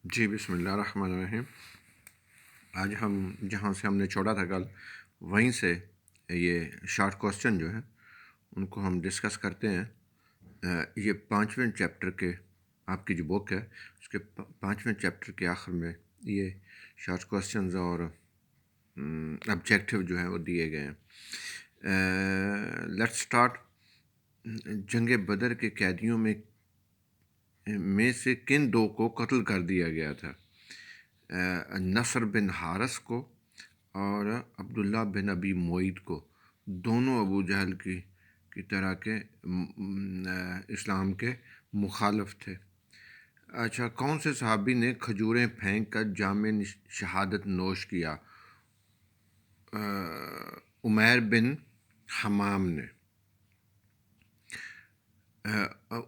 جی بسم اللہ الرحمن الرحیم۔ آج ہم جہاں سے ہم نے چھوڑا تھا کل، وہیں سے یہ شارٹ کوسچن جو ہیں ان کو ہم ڈسکس کرتے ہیں۔ یہ 5ویں چیپٹر کے، آپ کی جو بک ہے اس کے 5ویں چیپٹر کے آخر میں یہ شارٹ کوسچنز اور آبجیکٹیو جو ہیں وہ دیے گئے ہیں۔ Let's start. جنگ بدر کے قیدیوں میں سے کن دو کو قتل کر دیا گیا تھا؟ نصر بن حارث کو اور عبداللہ بن ابی معیط کو۔ دونوں ابو جہل کی طرح کے اسلام کے مخالف تھے۔ اچھا، کون سے صحابی نے کھجوریں پھینک کر جام شہادت نوش کیا؟ عمیر بن حمام نے۔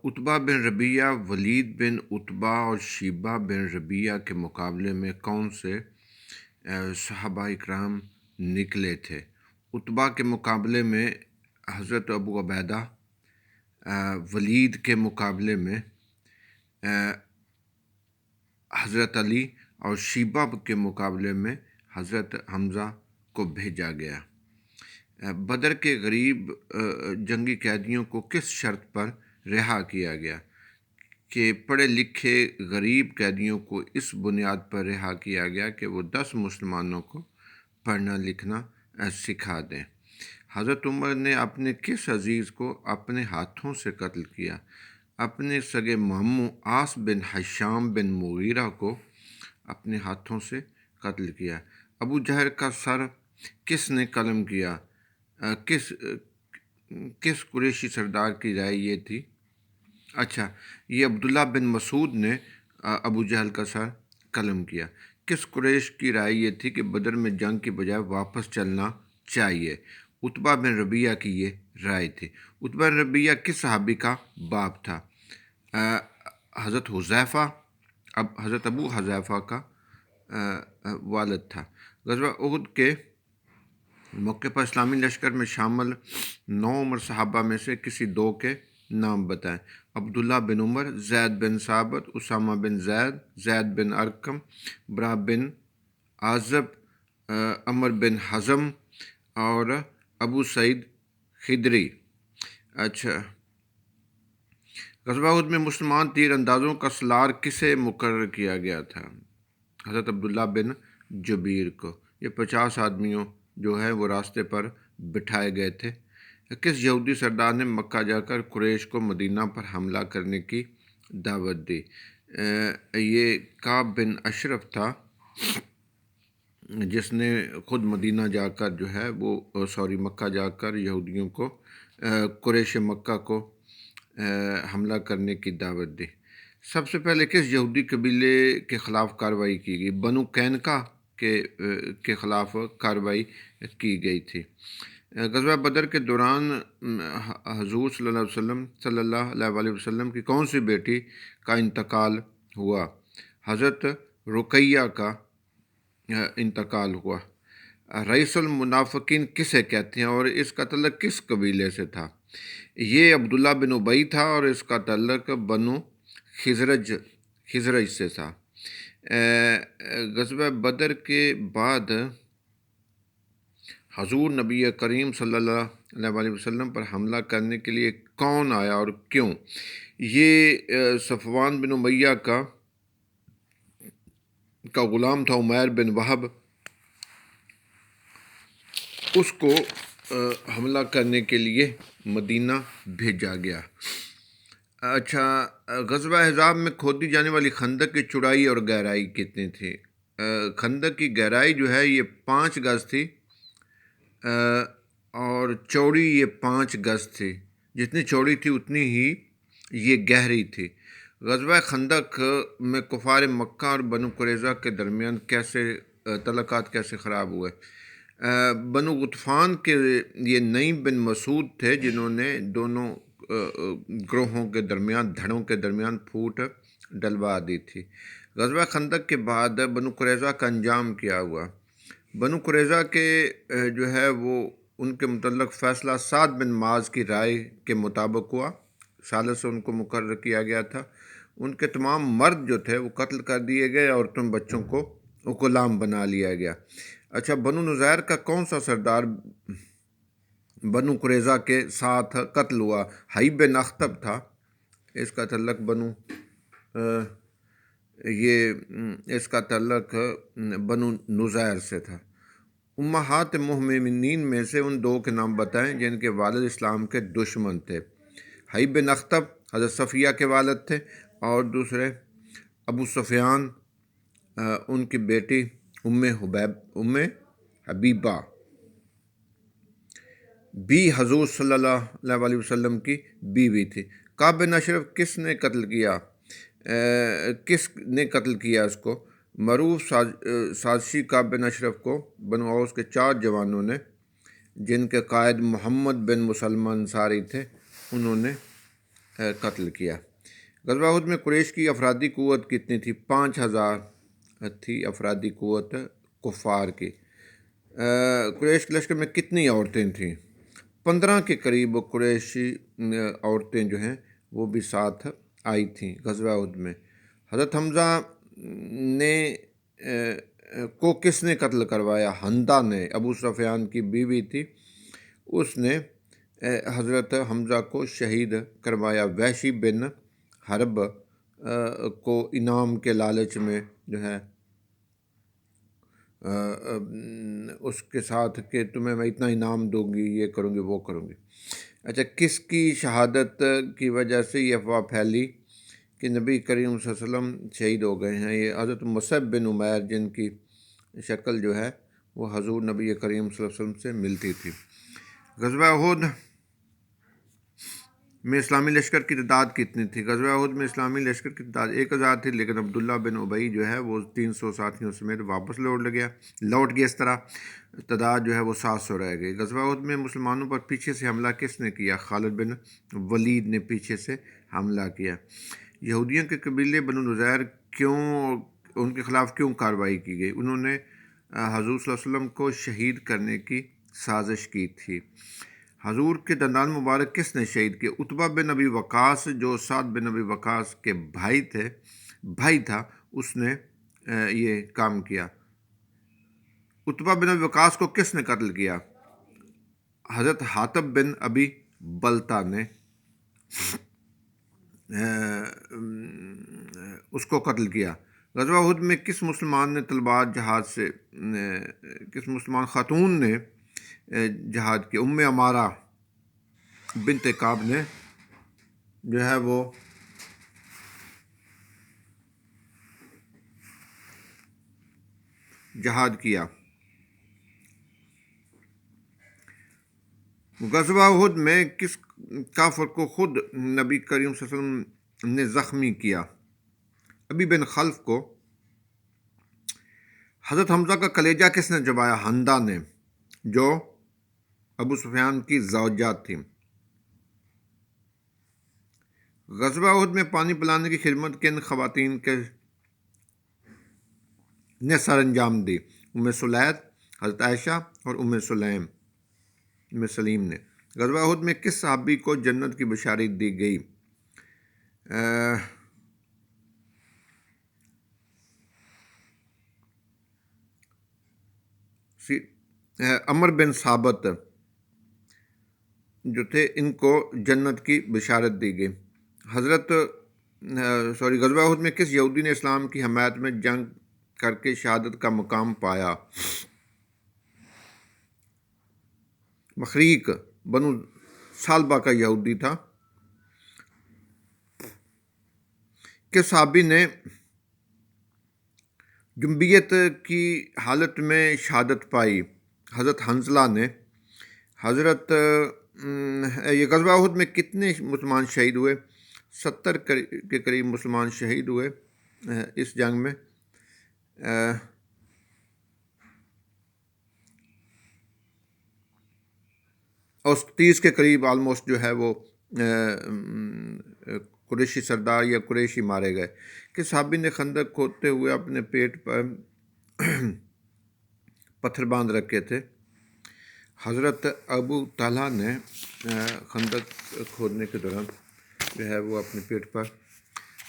عتبہ بن ربیعہ، ولید بن عتبہ اور شیبہ بن ربیعہ کے مقابلے میں کون سے صحابہ اکرام نکلے تھے؟ عتبہ کے مقابلے میں حضرت ابو عبیدہ، ولید کے مقابلے میں حضرت علی اور شیبہ کے مقابلے میں حضرت حمزہ کو بھیجا گیا۔ بدر کے غریب جنگی قیدیوں کو کس شرط پر رہا کیا گیا؟ کہ پڑھے لکھے غریب قیدیوں کو اس بنیاد پر رہا کیا گیا کہ وہ 10 مسلمانوں کو پڑھنا لکھنا سکھا دیں۔ حضرت عمر نے اپنے کس عزیز کو اپنے ہاتھوں سے قتل کیا؟ اپنے سگے ماموں عاص بن ہشام بن مغیرہ کو اپنے ہاتھوں سے قتل کیا۔ ابو جہل کا سر کس نے قلم کیا؟ کس قریشی سردار کی رائے یہ تھی؟ اچھا، یہ عبداللہ بن مسعود نے ابو جہل کا سر قلم کیا۔ کس قریش کی رائے یہ تھی کہ بدر میں جنگ کی بجائے واپس چلنا چاہیے؟ عتبہ بن ربیعہ کی یہ رائے تھی۔ عتبہ بن ربیعہ کس صحابی کا باپ تھا؟ حضرت حذیفہ، حضرت ابو حذیفہ کا والد تھا۔ غزوہ احد کے موقع پر اسلامی لشکر میں شامل 9 عمر صحابہ میں سے کسی دو کے نام بتائیں۔ عبداللہ بن عمر، زید بن ثابت، اسامہ بن زید، زید بن ارقم، برا بن عازب، عمر بن حزم اور ابو سعید خدری۔ اچھا، غزوہ احد میں مسلمان تیر اندازوں کا سالار کسے مقرر کیا گیا تھا؟ حضرت عبداللہ بن جبیر کو۔ یہ 50 آدمیوں جو ہے وہ راستے پر بٹھائے گئے تھے۔ کس یہودی سردار نے مکہ جا کر قریش کو مدینہ پر حملہ کرنے کی دعوت دی؟ یہ کعب بن اشرف تھا، جس نے خود مدینہ جا کر جو ہے وہ مکہ جا کر یہودیوں کو، قریش مکہ کو حملہ کرنے کی دعوت دی۔ سب سے پہلے کس یہودی قبیلے کے خلاف کارروائی کی گئی؟ بنو قینقاع کے خلاف کارروائی کی گئی تھی۔ غزوہ بدر کے دوران حضور صلی اللہ علیہ وسلم کی کون سی بیٹی کا انتقال ہوا؟ حضرت رقیہ کا انتقال ہوا۔ رئیس المنافقین کسے کہتے ہیں اور اس کا تعلق کس قبیلے سے تھا؟ یہ عبداللہ بن ابی تھا اور اس کا تعلق بنو خزرج سے تھا۔ غزوہ بدر کے بعد حضور نبی کریم صلی اللہ علیہ وسلم پر حملہ کرنے کے لیے کون آیا اور کیوں؟ یہ صفوان بن امیہ کا غلام تھا، عمیر بن وہب، اس کو حملہ کرنے کے لیے مدینہ بھیجا گیا۔ اچھا، غزوہ احزاب میں کھودی جانے والی خندق کی چوڑائی اور گہرائی کتنی تھی؟ خندق کی گہرائی جو ہے یہ 5 گز تھی اور چوڑی یہ 5 گز تھی۔ جتنی چوڑی تھی اتنی ہی یہ گہری تھی۔ غزوہ خندق میں کفار مکہ اور بنو قریظہ کے درمیان تعلقات کیسے خراب ہوئے؟ بنو غطفان کے یہ نعیم بن مسعود تھے جنہوں نے دونوں گروہوں کے درمیان، دھڑوں کے درمیان پھوٹ ڈلوا دی تھی۔ غزوہ خندق کے بعد بنو قریظہ کا انجام کیا ہوا؟ بنو قریظہ کے جو ہے وہ ان کے متعلق فیصلہ سعد بن معاذ کی رائے کے مطابق ہوا۔ ثالث سے ان کو مقرر کیا گیا تھا۔ ان کے تمام مرد جو تھے وہ قتل کر دیے گئے اور تم بچوں کو غلام بنا لیا گیا۔ اچھا، بنو نذیر کا کون سا سردار بنو قریظہ کے ساتھ قتل ہوا؟ حی بن اخطب تھا، اس کا تعلق بنو نذیر سے تھا۔ امہات مومنین میں سے ان دو کے نام بتائیں جن کے والد اسلام کے دشمن تھے۔ حی بن اخطب حضرت صفیہ کے والد تھے، اور دوسرے ابو سفیان ان کی بیٹی ام حبیبہ بھی حضور صلی اللہ علیہ وسلم کی بیوی تھی۔ کعب بن اشرف کس نے قتل کیا اس کو؟ معروف سازشی کعب بن اشرف کو بنو اوس کے 4 جوانوں نے، جن کے قائد محمد بن مسلمہ انصاری تھے، انہوں نے قتل کیا۔ غزوہ احد میں قریش کی افرادی قوت کتنی تھی؟ 5000 تھی افرادی قوت کفار کی۔ قریش کے لشکر میں کتنی عورتیں تھیں؟ 15 کے قریب قریشی عورتیں جو ہیں وہ بھی ساتھ آئی تھیں غزوہ احد میں۔ حضرت حمزہ کو کس نے قتل کروایا؟ حندہ نے، ابو سفیان کی بیوی تھی، اس نے حضرت حمزہ کو شہید کروایا۔ وحشی بن حرب کو انعام کے لالچ میں جو ہے اس کے ساتھ کہ تمہیں میں اتنا انعام دوں گی، یہ کروں گی، وہ کروں گی۔ اچھا، کس کی شہادت کی وجہ سے یہ افواہ پھیلی کہ نبی کریم صلی اللہ علیہ وسلم شہید ہو گئے ہیں؟ یہ حضرت مصعب بن عمیر، جن کی شکل جو ہے وہ حضور نبی کریم صلی اللہ علیہ وسلم سے ملتی تھی۔ غزوہ احد میں اسلامی لشکر کی تعداد کتنی تھی؟ غزوہ احد میں اسلامی لشکر کی تعداد 1000 تھی، لیکن عبداللہ بن ابی جو ہے وہ 300 ساتھیوں سمیت واپس لوٹ گیا۔ اس طرح تعداد جو ہے وہ 700 رہ گئی۔ غزوہ احد میں مسلمانوں پر پیچھے سے حملہ کس نے کیا؟ خالد بن ولید نے پیچھے سے حملہ کیا۔ یہودیوں کے قبیلے بنو نذیر ان کے خلاف کیوں کارروائی کی گئی؟ انہوں نے حضور صلی اللہ علیہ وسلم کو شہید کرنے کی سازش کی تھی۔ حضور کے دندان مبارک کس نے شہید کیے؟ عتبہ بن ابی وقاص، جو سعد بن ابی وقاص کے بھائی تھا، اس نے یہ کام کیا۔ عتبہ بن ابی وقاص کو کس نے قتل کیا؟ حضرت حاتب بن ابی بلتہ نے اس کو قتل کیا۔ غزوہ احد میں کس مسلمان خاتون نے جہاد کی؟ ام عمارہ بنت کعب نے جو ہے وہ جہاد کیا۔ غزوہ احد میں کس کافر کو خود نبی کریم صلی اللہ علیہ وسلم نے زخمی کیا؟ ابی بن خلف کو۔ حضرت حمزہ کا کلیجہ کس نے چبایا؟ حندہ نے، جو ابو سفیان کی زوجہ تھی۔ غزوہ احد میں پانی پلانے کی خدمت کن خواتین نے سر انجام دی؟ ام سلید، حضرت عائشہ اور ام سلیم نے۔ غزوہ احد میں کس صحابی کو جنت کی بشارت دی گئی؟ عمر بن ثابت جو تھے، ان کو جنت کی بشارت دی گئی۔ غزوہ احد میں کس یہودی نے اسلام کی حمایت میں جنگ کر کے شہادت کا مقام پایا؟ مخریق بنو سالبہ کا یہودی تھا۔ کس صحابی نے جنبیت کی حالت میں شہادت پائی؟ حضرت حنظلہ نے۔ یہ غزوہ احد میں کتنے مسلمان شہید ہوئے؟ 70 کے قریب مسلمان شہید ہوئے اس جنگ میں۔ اور 30 کے قریب آلموسٹ جو ہے وہ قریشی سردار یا قریشی مارے گئے۔ کہ صحابی نے خندق کھودتے ہوئے اپنے پیٹ پر پتھر باندھ رکھے تھے؟ حضرت ابو طلحہ نے خندق کھودنے کے دوران جو ہے وہ اپنے پیٹ پر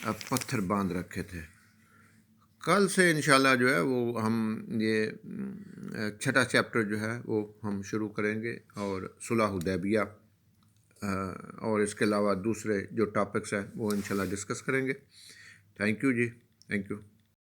پتھر باندھ رکھے تھے۔ کل سے انشاءاللہ جو ہے وہ ہم یہ چھٹا چیپٹر جو ہے وہ ہم شروع کریں گے، اور صلح حدیبیہ اور اس کے علاوہ دوسرے جو ٹاپکس ہیں وہ انشاءاللہ ڈسکس کریں گے۔ Thank you ji, thank you.